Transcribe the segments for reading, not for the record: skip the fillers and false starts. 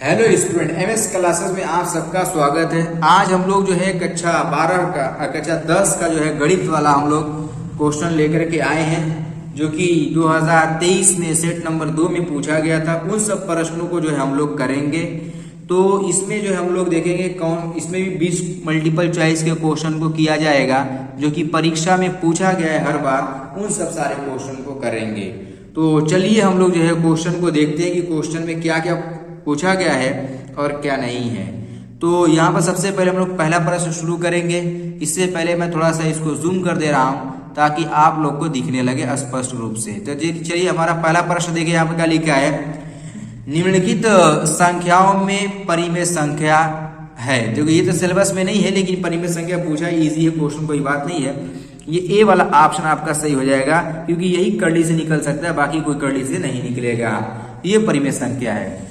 Hello student, MS classes में आप सबका स्वागत है। आज हम लोग जो है कक्षा 10 का जो है गणित वाला हम लोग क्वेश्चन लेकर के आए हैं, जो कि 2023 में सेट नंबर 2 में पूछा गया था। उन सब प्रश्नों को जो है हम लोग करेंगे। तो इसमें जो है हम लोग देखेंगे इसमें भी 20 मल्टीपल चॉइस के क्वेश्चन को किया जाएगा, जो कि परीक्षा में पूछा गया है हर बार। उन सब सारे क्वेश्चन को करेंगे। तो चलिए हम लोग जो है क्वेश्चन को देखते हैं कि क्वेश्चन में क्या क्या पूछा गया है और क्या नहीं है। तो यहाँ पर सबसे पहले हम लोग पहला प्रश्न शुरू करेंगे। इससे पहले मैं थोड़ा सा इसको जूम कर दे रहा हूँ ताकि आप लोग को दिखने लगे स्पष्ट रूप से। तो चलिए हमारा पहला प्रश्न देखिए, यहाँ पर क्या लिखा है, निम्नलिखित संख्याओं में परिमेय संख्या है। देखो ये तो सिलेबस में नहीं है, लेकिन परिमेय संख्या पूछा है, इजी है क्वेश्चन, कोई बात नहीं है। ये ए वाला ऑप्शन आपका सही हो जाएगा, क्योंकि यही कर्ली से निकल सकता है, बाकी कोई कर्ली से नहीं निकलेगा। ये परिमेय संख्या है।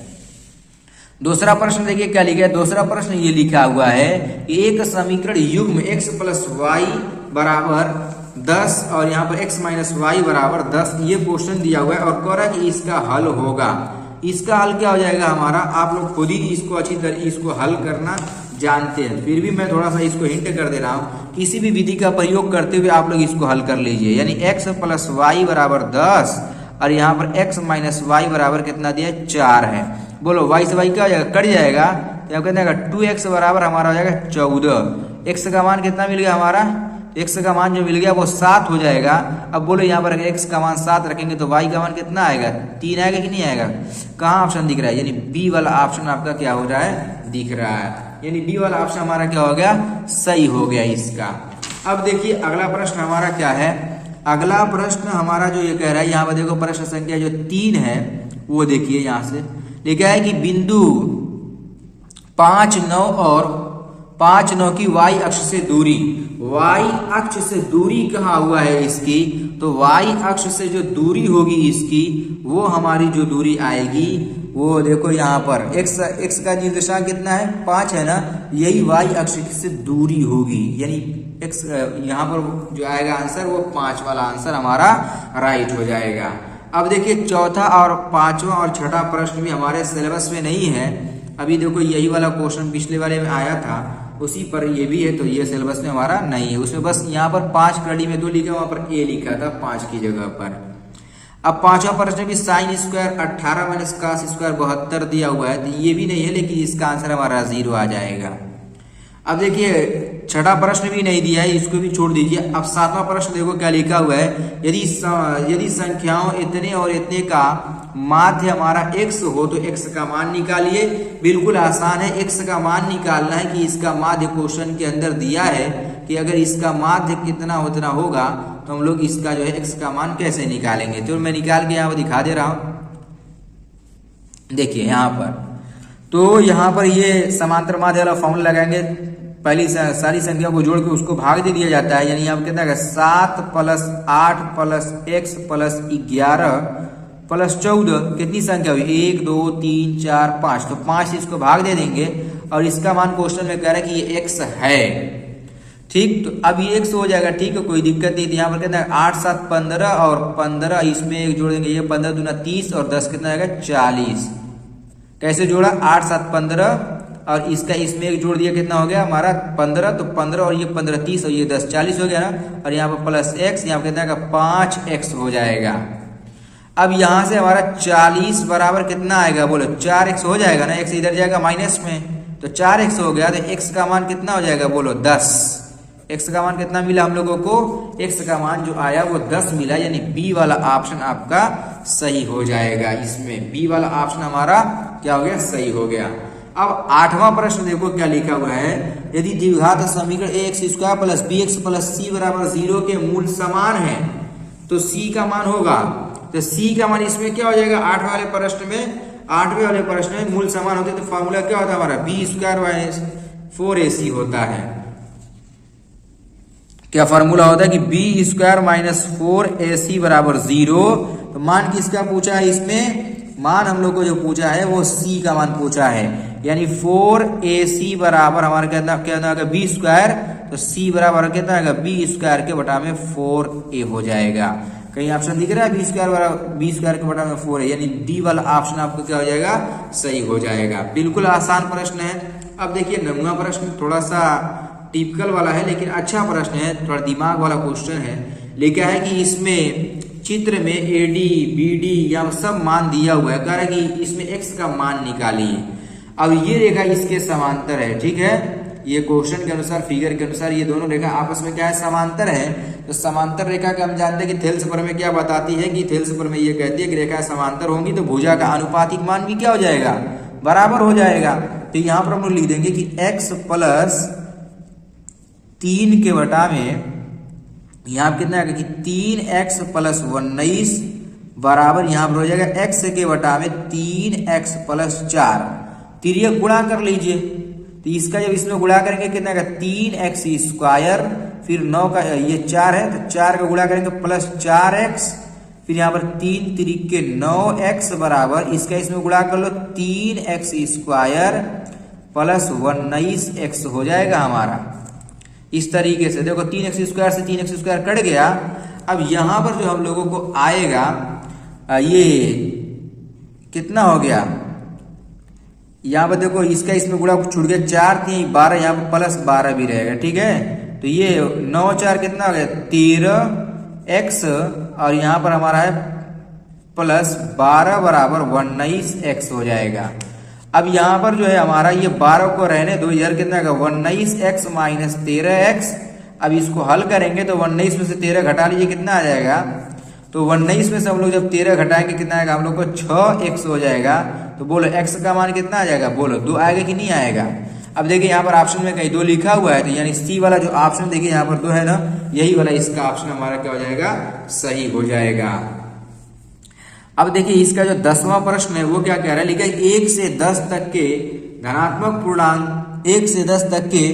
दूसरा प्रश्न देखिए क्या लिखा है। दूसरा प्रश्न ये लिखा हुआ है कि एक समीकरण युग्म x प्लस वाई बराबर 10 और यहाँ पर x माइनस वाई बराबर 10, ये क्वेश्चन दिया हुआ है और कह रहा है कि इसका हल होगा। इसका हल क्या हो जाएगा हमारा, आप लोग खुद ही इसको अच्छी तरह इसको हल करना जानते हैं, फिर भी मैं थोड़ा सा इसको हिंट कर दे रहा हूँ। किसी भी विधि का प्रयोग करते हुए आप लोग इसको हल कर लीजिए। यानी x प्लस वाई बराबर 10 और यहाँ पर x माइनस वाई बराबर कितना दिया, 4 है। बोलो y से y क्या हो जाएगा, कट जाएगा। तो यहाँ कहते हैं 2x बराबर हमारा हो जाएगा 14। x का मान कितना मिल गया हमारा, x का मान जो मिल गया वो 7 हो जाएगा। अब बोलो यहाँ पर x का मान 7 रखेंगे तो y का मान कितना आएगा, 3 आएगा कि नहीं आएगा। कहाँ ऑप्शन दिख रहा है, यानी बी वाला ऑप्शन आपका क्या हो रहा है, दिख रहा है। यानी बी वाला ऑप्शन हमारा क्या हो गया, सही हो गया इसका। अब देखिए अगला प्रश्न हमारा क्या है। अगला प्रश्न हमारा जो ये कह रहा है, यहाँ पर देखो प्रश्न संख्या जो 3 है वो देखिए, यहाँ से लिखा है कि बिंदु 5, 9 और 5, 9 की y अक्ष से दूरी, y अक्ष से दूरी कहाँ हुआ है इसकी, तो y अक्ष से जो दूरी होगी इसकी, वो हमारी जो दूरी आएगी वो देखो यहाँ पर x का निर्देशांक कितना है, 5 है ना, यही y अक्ष से दूरी होगी। यानी x यहाँ पर जो आएगा आंसर वो 5 वाला आंसर हमारा राइट हो जाएगा। अब देखिए चौथा और पांचवा और छठा प्रश्न भी हमारे सिलेबस में नहीं है। अभी देखो यही वाला क्वेश्चन पिछले वाले में आया था, उसी पर ये भी है, तो ये सिलेबस में हमारा नहीं है। उसमें बस यहाँ पर 5 कड़ी में 2 लिखा, वहां पर ए लिखा था 5 की जगह पर। अब पांचवा प्रश्न भी sine square 18 minus cos square 72 दिया हुआ है, तो ये भी नहीं है, लेकिन इसका आंसर हमारा 0 आ जाएगा। अब देखिए छठा प्रश्न भी नहीं दिया है, इसको भी छोड़ दीजिए। अब सातवां प्रश्न देखो क्या लिखा हुआ है, यदि संख्याओं इतने और इतने का माध्य हमारा x हो तो x का मान निकालिए। बिल्कुल आसान है, x का मान निकालना है कि इसका माध्य क्वेश्चन के अंदर दिया है कि अगर इसका माध्य कितना उतना होगा तो हम लोग इसका जो है x का मान कैसे निकालेंगे। तो मैं निकाल के यहाँ पर दिखा दे रहा हूँ। देखिए यहाँ पर, तो यहाँ पर ये समांतर माध्य वाला फॉर्मूला लगाएंगे। पहली सारी संख्या को जोड़ के उसको भाग दे दिया जाता है। यानी यहाँ कितना है, 7 plus 8 plus x plus 11 plus 14, कितनी संख्या हुई, 1 2 3 4 5, तो 5 से इसको भाग दे देंगे और इसका मान क्वेश्चन में कह रहा है कि ये x है। ठीक, तो अब ये x हो जाएगा। ठीक है, कोई दिक्कत नहीं। यहाँ पर कितना है, 8 7 15 और 15 इसमें एक जोड़ देंगे, ये 15 दूना 30 और 10 कितना आएगा, 40। कैसे जोड़ा, 8 7 15 और इसका इसमें एक जोड़ दिया, कितना हो गया हमारा 15, तो 15 और ये 15 30 और ये 10 40 हो गया ना। और यहाँ पर प्लस x, यहाँ पर कितना का 5x हो जाएगा। अब यहाँ से हमारा 40 बराबर कितना आएगा, बोलो 4x हो जाएगा ना, x इधर जाएगा माइनस में, तो 4x हो गया। तो x का मान कितना हो जाएगा, बोलो 10। x का मान कितना मिला हम लोगों को, x का मान जो आया वो 10 मिला। यानी b वाला ऑप्शन आपका सही हो जाएगा। इसमें b वाला ऑप्शन हमारा क्या हो गया, सही हो गया। अब आठवां प्रश्न देखो क्या लिखा हुआ है, यदि द्विघात समीकरण ax square plus bx plus c बराबर 0 के मूल समान है तो c का मान होगा। तो c का मान इसमें क्या हो जाएगा, 8वें वाले प्रश्न में मूल समान होते तो फॉर्मूला क्या होता है हमारा, b स्क्वायर माइनस 4ac होता है। क्या फॉर्मूला होता है कि b स्क्वायर माइनस 4ac बराबर 0। तो मान किसका पूछा है, इसमें मान हम लोग को जो पूछा है वो c का मान पूछा है। यानी 4ac बराबर हमारा कितना होगा, b स्क्वायर, तो c बराबर कितना आएगा, b स्क्वायर के बटा में 4a हो जाएगा। कहीं ऑप्शन दिख रहा है बी स्क्वायर वाला, बी स्क्वायर के बटा में 4 है, यानी डी वाला ऑप्शन आपको क्या हो जाएगा, सही हो जाएगा। बिल्कुल आसान प्रश्न है। अब देखिए नौवां प्रश्न थोड़ा सा टिपिकल वाला है लेकिन अच्छा प्रश्न है, थोड़ा दिमाग वाला क्वेश्चन है। लिखा है कि इसमें चित्र में एडी बीडी या सब मान दिया हुआ है, कह रहा है कि इसमें एक्स का मान निकालिए। अब ये रेखा इसके समांतर है, ठीक है, ये क्वेश्चन के अनुसार फिगर के अनुसार ये दोनों रेखा आपस में क्या है, समांतर है। तो समांतर रेखा का हम जानते हैं कि थेल्स प्रमेय क्या बताती है, कि थेल्स प्रमेय ये कहती है कि रेखा समांतर होंगी तो भुजा का अनुपातिक मान भी क्या हो जाएगा, बराबर हो जाएगा। तो यहाँ पर हम लोग लिख देंगे कि x प्लस 3 के बटा में यहाँ पर कितना आएगा कि 3x प्लस 19 बराबर यहाँ पर हो जाएगा x के बटा में 3x प्लस 4। तिर्यक गुणा कर लीजिए, तो इसका जब इसमें गुणा करेंगे कितना आएगा 3x स्क्वायर, फिर 9 का ये 4 है तो 4 का गुणा करेंगे प्लस 4x, फिर यहाँ पर 3 तिरिके 9x बराबर इसका इसमें गुणा कर लो 3x स्क्वायर प्लस 19x हो जाएगा हमारा। इस तरीके से देखो 3x स्क्वायर से 3x स्क्वायर कट गया। अब यहाँ पर जो हम लोगों को आएगा ये कितना हो गया, यहाँ पर देखो इसका इसमें गुणा छूट गया 4 3 12, यहाँ पर प्लस 12 भी रहेगा, ठीक है। तो ये 9 4 कितना हो गया 13x और यहाँ पर हमारा है प्लस 12 बराबर 19x हो जाएगा। अब यहाँ पर जो है हमारा ये 12 को रहने दो, इधर कितना होगा 19x माइनस 13x। अब इसको हल करेंगे तो 19 में से 13 घटा लीजिए कितना आ जाएगा, तो 19 में से हम लोग जब 13 घटाएंगे कितना आएगा हम लोग को 6x हो जाएगा। तो बोलो x का मान कितना आ जाएगा, बोलो 2 आएगा कि नहीं आएगा। अब देखिए यहाँ पर ऑप्शन में कहीं 2 लिखा हुआ है, तो यानी सी वाला जो ऑप्शन देखिए यहाँ पर 2 है ना, यही वाला इसका ऑप्शन हमारा क्या हो जाएगा, सही हो जाएगा। अब देखिए इसका जो 10वां प्रश्न है वो क्या कह रहा है, लिखा है 1 से 10 तक के धनात्मक पूर्णांक 1 से 10 तक के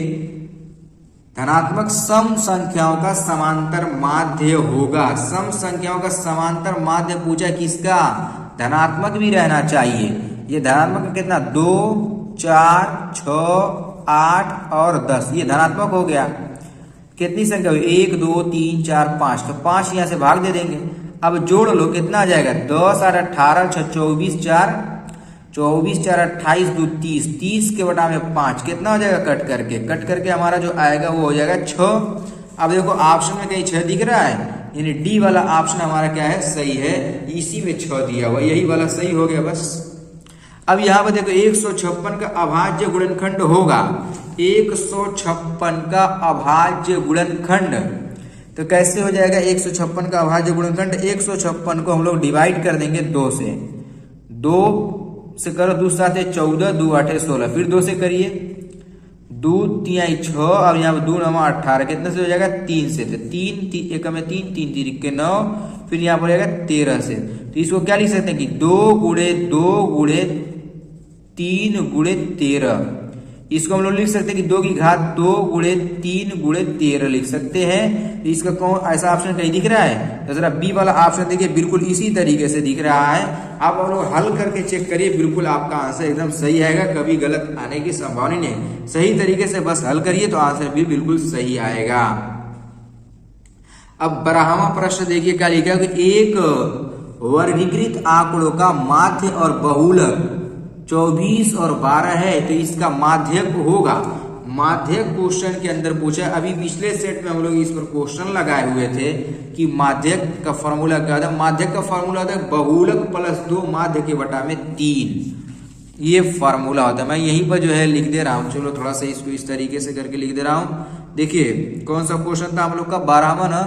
धनात्मक सम संख्याओं का समांतर माध्य होगा। सम संख्याओं का समांतर माध्य पूछा किसका, धनात्मक भी रहना चाहिए। ये धनात्मक कितना 2 4 6 8 और 10, ये धनात्मक हो गया। कितनी संख्या हुई 1 2 3 4 5, तो 5 यहाँ से भाग दे देंगे। अब जोड़ लो कितना आ जाएगा 10 8 18 6 24 4 24 4 28 2 30, 30 के बटा में 5 कितना हो जाएगा, कट करके हमारा जो आएगा वो हो जाएगा 6। अब देखो ऑप्शन में कहीं 6 दिख रहा है, यानी डी वाला ऑप्शन हमारा क्या है, सही है, इसी में 6 दिया हुआ, यही वाला सही हो गया बस। अब यहाँ पर देखो 156 का अभाज्य गुणनखंड होगा, 156 का अभाज्य गुणनखंड, तो कैसे हो जाएगा 156 का अभाज्य गुणनखंड। 156 को हम लोग डिवाइड कर देंगे 2 से, 2 से करो 2 7 14 2 8 16, फिर 2 से करिए 2 3 6 और यहाँ पर 2 9 18, कितने से हो जाएगा 3 से, तो 3 1 में 3 3 3 के 9, फिर यहाँ पर आएगा 13 से। तो इसको क्या लिख सकते हैं कि 2 गुणे 2 गुणे 3 गुणे 13, इसको हम लोग लिख सकते हैं कि 2 की घात 2 गुणे 3 गुणे 13 लिख सकते हैं। तो इसका कौन ऐसा ऑप्शन कहीं दिख रहा है, तो जरा बी वाला ऑप्शन देखिए बिल्कुल इसी तरीके से दिख रहा है। आप लोग हल करके चेक करिए, बिल्कुल आपका आंसर एकदम सही आएगा, कभी गलत आने की संभावना नहीं। सही तरीके से बस हल करिए तो आंसर भी बिल्कुल सही आएगा। अब 12वां प्रश्न देखिए क्या लिखा है कि एक वर्गीकृत आंकड़ों का माध्य और बहुलक 24 और 12 है, तो इसका माध्यक होगा। माध्यक क्वेश्चन के अंदर पूछा, अभी पिछले सेट में हम लोग इस पर क्वेश्चन लगाए हुए थे कि माध्यक का फॉर्मूला क्या था। माध्यक का फॉर्मूला होता है बहुलक प्लस 2 माध्य के बटा में 3, ये फॉर्मूला होता है। मैं यहीं पर जो है लिख दे रहा हूँ, चलो थोड़ा सा इसको इस तरीके से करके लिख दे रहा हूँ। देखिए कौन सा क्वेश्चन था हम लोग का 12वां ना,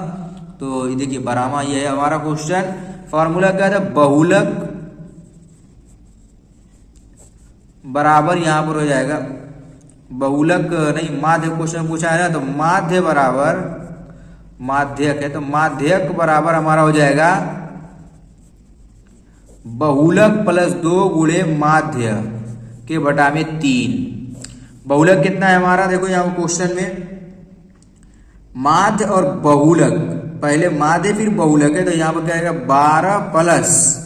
तो देखिए 12वां ये है हमारा क्वेश्चन। फॉर्मूला क्या था, बहुलक बराबर यहाँ पर हो जाएगा, बहुलक नहीं माध्य क्वेश्चन पूछा है ना, तो माध्य बराबर माध्यक है, तो माध्यक बराबर हमारा हो जाएगा बहुलक प्लस 2 गुणे माध्य के बटा में 3। बहुलक कितना है हमारा, देखो यहाँ क्वेश्चन में माध्य और बहुलक, पहले माध्य फिर बहुलक है, तो यहाँ पर क्या आएगा 12 प्लस,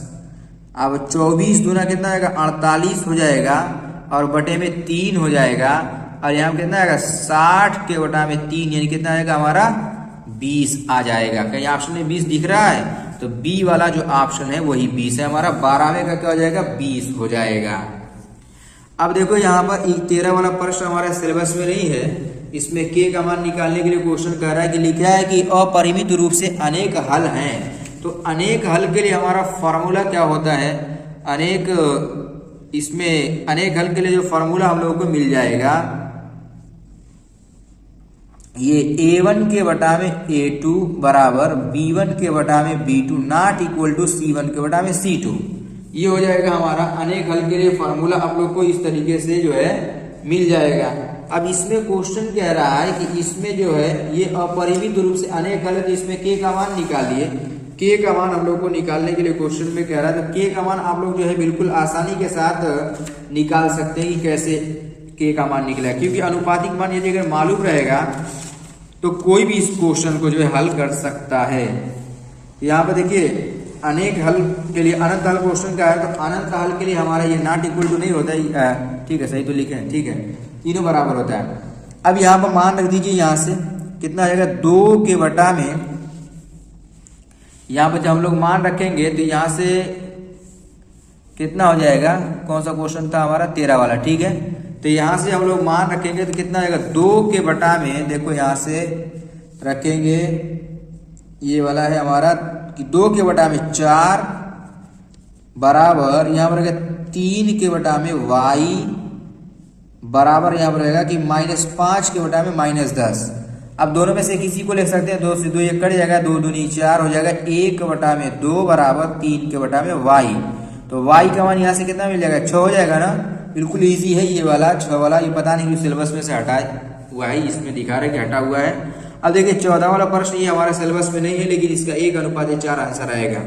अब 24 दूना कितना आएगा 48 हो जाएगा और बटे में 3 हो जाएगा, और यहाँ पर कितना आएगा 60 के बटा में 3, यानी कितना आएगा हमारा 20 आ जाएगा। कहीं ऑप्शन में 20 दिख रहा है, तो बी वाला जो ऑप्शन है वही 20 है हमारा। 12वें का क्या हो जाएगा 20 हो जाएगा। अब देखो यहाँ पर 13 वाला प्रश्न हमारे सिलेबस में नहीं है, इसमें के का मान निकालने के लिए क्वेश्चन कह रहा है कि लिखा है कि अपरिमित रूप से अनेक हल हैं। तो अनेक हल के लिए हमारा फॉर्मूला क्या होता है, इसमें अनेक हल के लिए जो फॉर्मूला हम लोगों को मिल जाएगा, ये a1 के बटा में a2 बराबर b1 के बटा में b2 not equal to c1 के बटा में c2। ये हो जाएगा हमारा अनेक हल के लिए फॉर्मूला। आप लोग को इस तरीके से जो है मिल जाएगा। अब इसमें क्वेश्चन कह रहा है कि इसमें जो है ये अपरिमित रूप से अनेक हल है, तो इसमें के का मान निकालिए। के का मान हम लोग को निकालने के लिए क्वेश्चन में कह रहा है, तो के का मान आप लोग जो है बिल्कुल आसानी के साथ निकाल सकते हैं कि कैसे के का मान निकला, क्योंकि अनुपातिक मान यदि अगर मालूम रहेगा तो कोई भी इस क्वेश्चन को जो है हल कर सकता है। यहाँ पे देखिए अनेक हल के लिए अनंत हल क्वेश्चन का है, तो अनंत हल के लिए हमारा ये नॉट इक्वल टू नहीं होता है, ठीक है सही तो लिखे हैं, ठीक है तीनों बराबर होता है। अब यहाँ पर मान रख दीजिए, यहाँ से कितना आ जाएगा 2 के बटा में, यहाँ पर जब हम लोग मान रखेंगे तो यहाँ से कितना हो जाएगा, कौन सा क्वेश्चन था हमारा 13 वाला, ठीक है। तो यहाँ से हम लोग मान रखेंगे तो कितना आएगा 2 के बटा में, देखो यहाँ से रखेंगे ये वाला है हमारा कि 2 के बटा में 4 बराबर यहाँ पर रहेगा 3 के बटा में y बराबर यहाँ पर रहेगा कि -5 के बटा में -10। अब दोनों में से किसी को ले सकते हैं, 2 से 2 ये कट जाएगा, 2 दूनी 4 हो जाएगा, 1 बटा में 2 बराबर 3 के बटा में y। तो y का मान यहाँ से कितना मिल जाएगा 6 हो जाएगा ना। बिल्कुल इजी है ये वाला 6 वाला, ये पता नहीं कि सिलेबस में से हटा हुआ है, इसमें दिखा रहे कि हटा हुआ है। अब देखिए 14 वाला प्रश्न ये हमारे सिलेबस में नहीं है, लेकिन इसका 1:4 आंसर आएगा,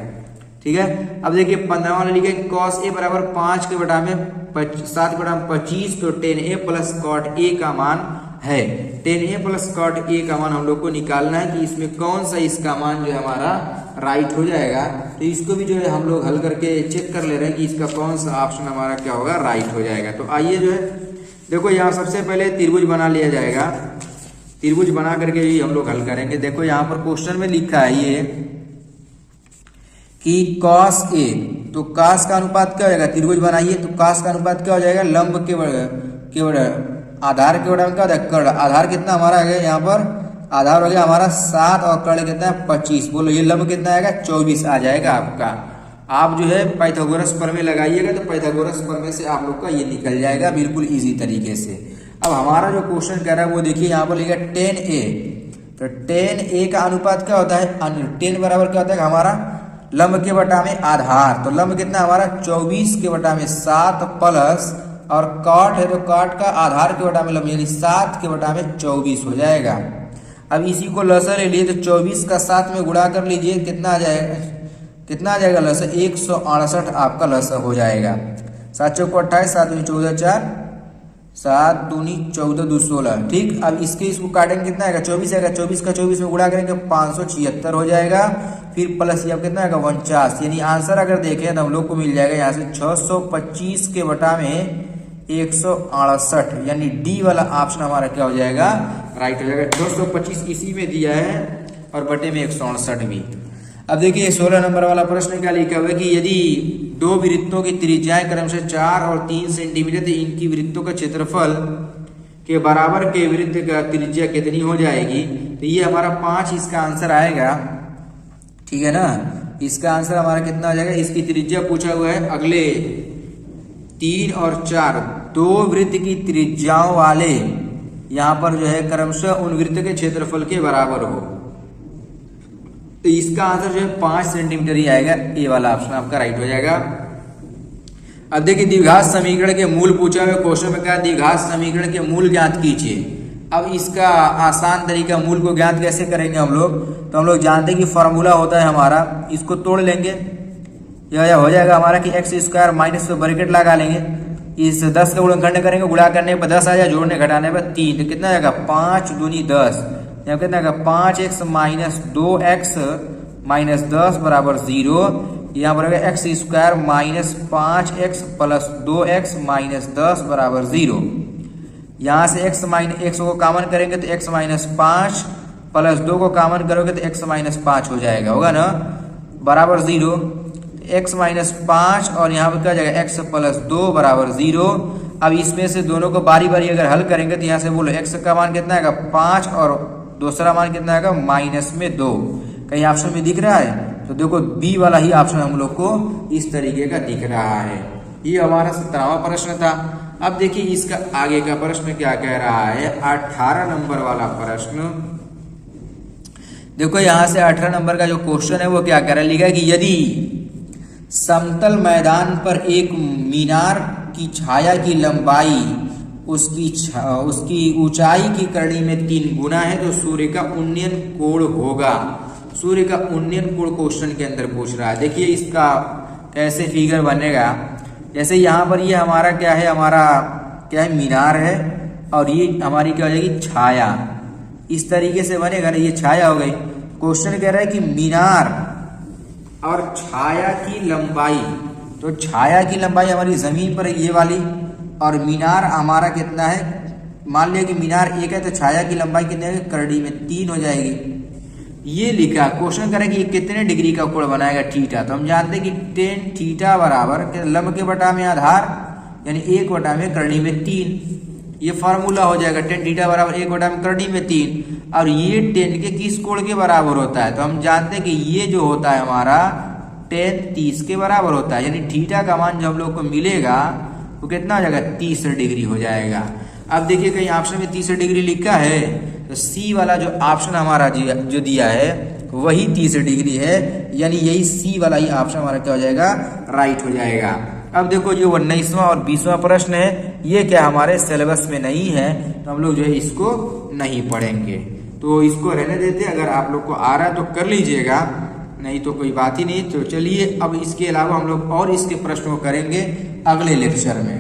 ठीक है। अब देखिए 15 वाला लिखे cos a बराबर 5 के बटा में 7 के बटा में 25, तो 10a प्लस cot a का मान है। 10a प्लस cot a का मान हम लोग को निकालना है कि इसमें कौन सा इसका मान जो है हमारा राइट हो जाएगा। तो इसको भी जो है हम लोग हल करके चेक कर ले रहे हैं कि इसका कौन सा ऑप्शन हमारा क्या होगा राइट हो जाएगा। तो आइए जो है देखो यहाँ सबसे पहले त्रिभुज बना लिया जाएगा, त्रिभुज बना करके ही हम लोग हल करेंगे। देखो यहाँ पर क्वेश्चन में लिखा है ये कि cos a, तो cos का अनुपात क्या हो जाएगा, त्रिभुज बनाइए तो cos का अनुपात क्या हो जाएगा, लंब के आधार के बराबर क्या होता है कर्ण। आधार कितना हमारा आ गया, यहाँ पर आधार हो गया हमारा 7 और कर्ण कितना है 25। बोलो ये लंब कितना आएगा 24 आ जाएगा आपका। आप जो है पाइथागोरस प्रमेय लगाइएगा तो पाइथागोरस प्रमेय से आप लोग का ये निकल जाएगा बिल्कुल इजी तरीके से। अब हमारा जो क्वेश्चन कह रहा है वो देखिए यहाँ पर लिखा 10a, तो 10a का अनुपात क्या होता है, 10 बराबर क्या होता है हमारा लंब के बटा में आधार। तो लंब कितना हमारा 24 के बटा में 7 प्लस, और काट है तो काट का आधार के बटा में लंब यानी 7 के बटा में 24 हो जाएगा। अब इसी को लसा ले लिए तो 24 का 7 में गुणा कर लीजिए, कितना आ जाएगा, कितना आ जाएगा लसा 168 आपका लसा हो जाएगा। 7 चौक 28, 7 दूनी 14 4, 7 दूनी 14 2 16, ठीक। अब इसको काटेंगे कितना आएगा 24 आएगा, 24 का 24 में गुणा करेंगे 576 हो जाएगा, फिर प्लस ये कितना आएगा 49। यानी आंसर अगर देखें तो हम लोग को मिल जाएगा यहाँ से 625 के बटा में 168, यानी डी वाला ऑप्शन हमारा क्या हो जाएगा राइट हो जाएगा। 625 इसी में दिया है और बटे में 168 भी। अब देखिए 16 नंबर वाला प्रश्न क्या लिखा हुआ है कि यदि दो वृत्तों की त्रिज्याएं क्रमशः 4 और 3 सेंटीमीटर, तो इनकी वृत्तों का क्षेत्रफल के बराबर के वृत्त का त्रिज्या कितनी हो जाएगी। तो ये हमारा 5 इसका आंसर आएगा, ठीक है ना। इसका आंसर हमारा कितना हो जाएगा, इसकी त्रिज्या पूछा हुआ है अगले 3 और 4 दो वृत्त की त्रिज्याओं वाले यहाँ पर जो है क्रमशः उन वृत्त के क्षेत्रफल के बराबर हो। तो इसका आंसर जो है 5 सेंटीमीटर ही आएगा, ए वाला ऑप्शन आपका राइट हो जाएगा। अब देखिए द्विघात समीकरण के मूल पूछा हुआ क्वेश्चन में क्या, द्विघात समीकरण के मूल ज्ञात कीजिए। अब इसका आसान तरीका मूल को ज्ञात कैसे करेंगे हम लोग, तो हम लोग जानते हैं कि फॉर्मूला होता है हमारा, इसको तोड़ लेंगे, यह हो जाएगा हमारा कि एक्स स्क्वायर माइनस पे ब्रैकेट लगा लेंगे, इस 10 का गुणनखंड करेंगे, गुणा करने पर 10 आ जाए, जोड़ने घटाने पर 3, तो कितना आएगा 5 दूनी 10, यहाँ कितना आएगा 5x माइनस 2x माइनस 10 बराबर 0। यहाँ पर x square minus 5x plus 2x minus 10 बराबर 0। यहाँ से x को कॉमन करेंगे तो x माइनस 5 प्लस 2 को कॉमन करोगे तो x माइनस 5 हो जाएगा, होगा ना। बराबर 0, x माइनस 5 और यहाँ पर क्या जाएगा x प्लस 2 बराबर 0। अब इसमें से दोनों को बारी बारी अगर हल करेंगे तो यहाँ से बोलो x का मान कितना आएगा 5 और दूसरा मान कितना आएगा माइनस में 2। कहीं ऑप्शन में दिख रहा है? तो देखो बी वाला ही ऑप्शन हम लोग को इस तरीके का दिख रहा है। ये हमारा 17वां प्रश्न था। अब देखिए इसका आगे का प्रश्न क्या कह रहा है। 18 नंबर वाला प्रश्न देखो, यहाँ से 18 नंबर का जो क्वेश्चन है वो क्या कह रहा है, लिखा है कि यदि समतल मैदान पर एक मीनार की छाया की लंबाई उसकी ऊंचाई की करनी में 3 गुना है तो सूर्य का उन्नयन कोण होगा। सूर्य का उन्नयन कोण क्वेश्चन के अंदर पूछ रहा है। देखिए इसका कैसे फिगर बनेगा। जैसे यहाँ पर ये हमारा क्या है, हमारा क्या है मीनार है और ये हमारी क्या हो जाएगी छाया। इस तरीके से बनेगा ना, ये छाया हो गई। क्वेश्चन कह रहा है कि मीनार और छाया की लंबाई, तो छाया की लंबाई हमारी जमीन पर ये वाली और मीनार हमारा कितना है, मान लिया कि मीनार 1 है तो छाया की लंबाई कितने है, करड़ी में 3 हो जाएगी। ये लिखा क्वेश्चन करें कि कितने डिग्री का कोण बनाएगा थीटा। तो हम जानते हैं कि टेन थीटा बराबर लंब के बटा में आधार यानी 1 बटा में करड़ी में 3। ये फार्मूला हो जाएगा टेन थीटा बराबर 1 बटा में करड़ी में 3। और ये टेन के किस कोण के बराबर होता है, तो हम जानते हैं कि ये जो होता है हमारा टेन 30 के बराबर होता है। यानी थीटा का मान जो हम लोग को मिलेगा वो कितना हो जाएगा 30 डिग्री हो जाएगा। अब देखिए कहीं ऑप्शन में 30 डिग्री लिखा है तो सी वाला जो ऑप्शन हमारा जो दिया है वही 30 डिग्री है। यानी यही सी वाला ही ऑप्शन हमारा क्या हो जाएगा, राइट हो जाएगा। अब देखो जो 19वां और 20वां प्रश्न है ये क्या हमारे सिलेबस में नहीं है तो हम लोग जो है इसको नहीं पढ़ेंगे, तो इसको रहने देते। अगर आप लोग को आ रहा है तो कर लीजिएगा, नहीं तो कोई बात ही नहीं। तो चलिए अब इसके अलावा हम लोग और इसके प्रश्नों को करेंगे अगले लेक्चर में।